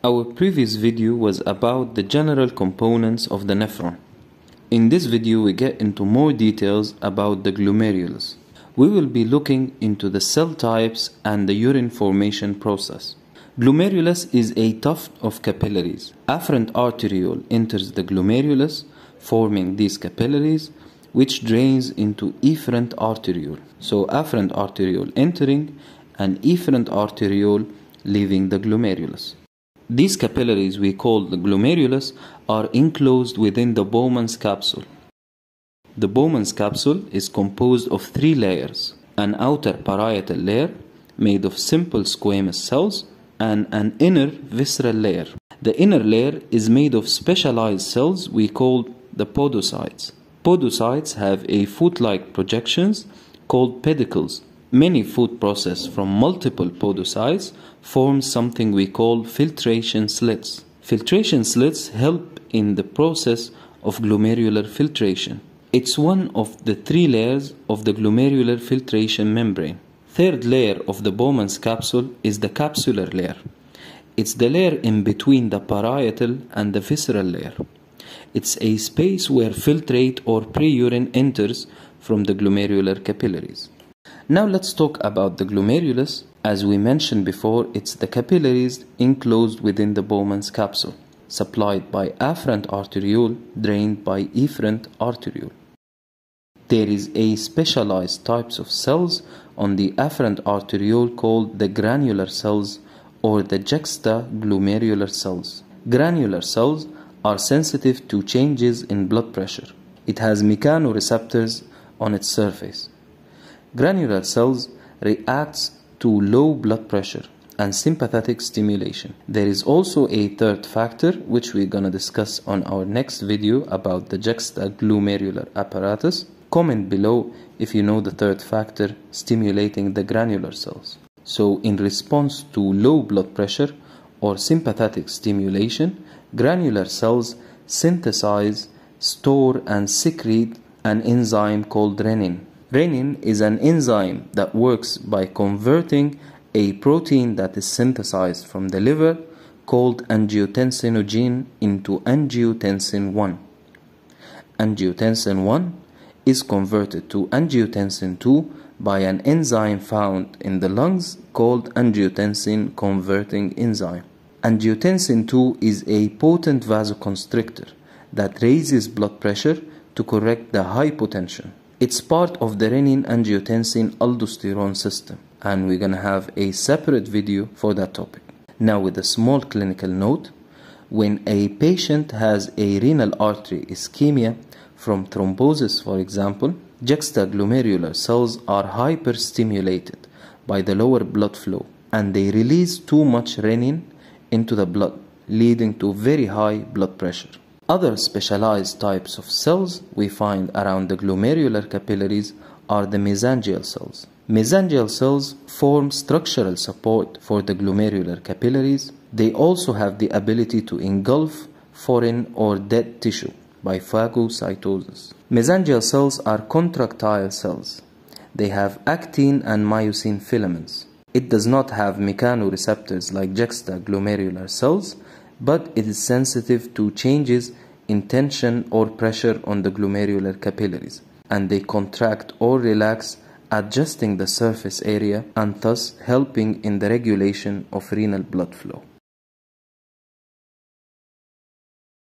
Our previous video was about the general components of the nephron. In this video we get into more details about the glomerulus. We will be looking into the cell types and the urine formation process. Glomerulus is a tuft of capillaries. Afferent arteriole enters the glomerulus, forming these capillaries, which drains into efferent arteriole. So afferent arteriole entering and efferent arteriole leaving the glomerulus. These capillaries we call the glomerulus are enclosed within the Bowman's capsule. The Bowman's capsule is composed of three layers: an outer parietal layer made of simple squamous cells and an inner visceral layer. The inner layer is made of specialized cells we call the podocytes. Podocytes have a foot-like projections called pedicles. Many food processed from multiple podocytes form something we call filtration slits. Filtration slits help in the process of glomerular filtration. It's one of the three layers of the glomerular filtration membrane. Third layer of the Bowman's capsule is the capsular layer. It's the layer in between the parietal and the visceral layer. It's a space where filtrate or pre-urine enters from the glomerular capillaries. Now let's talk about the glomerulus. As we mentioned before, it's the capillaries enclosed within the Bowman's capsule, supplied by afferent arteriole, drained by efferent arteriole. There is a specialized types of cells on the afferent arteriole called the granular cells or the juxtaglomerular cells. Granular cells are sensitive to changes in blood pressure. It has mechanoreceptors on its surface. Granular cells react to low blood pressure and sympathetic stimulation. There is also a third factor which we're going to discuss on our next video about the juxtaglomerular apparatus. Comment below if you know the third factor stimulating the granular cells. So in response to low blood pressure or sympathetic stimulation, granular cells synthesize, store and secrete an enzyme called renin. Renin is an enzyme that works by converting a protein that is synthesized from the liver called angiotensinogen into angiotensin 1. Angiotensin 1 is converted to angiotensin 2 by an enzyme found in the lungs called angiotensin converting enzyme. Angiotensin 2 is a potent vasoconstrictor that raises blood pressure to correct the hypotension. It's part of the Renin Angiotensin Aldosterone System, and we're going to have a separate video for that topic. Now with a small clinical note, when a patient has a renal artery ischemia from thrombosis, for example, juxtaglomerular cells are hyperstimulated by the lower blood flow and they release too much renin into the blood, leading to very high blood pressure. Other specialized types of cells we find around the glomerular capillaries are the mesangial cells. Mesangial cells form structural support for the glomerular capillaries. They also have the ability to engulf foreign or dead tissue by phagocytosis. Mesangial cells are contractile cells. They have actin and myosin filaments. It does not have mechanoreceptors like juxtaglomerular cells, but it is sensitive to changes in tension or pressure on the glomerular capillaries, and they contract or relax, adjusting the surface area and thus helping in the regulation of renal blood flow.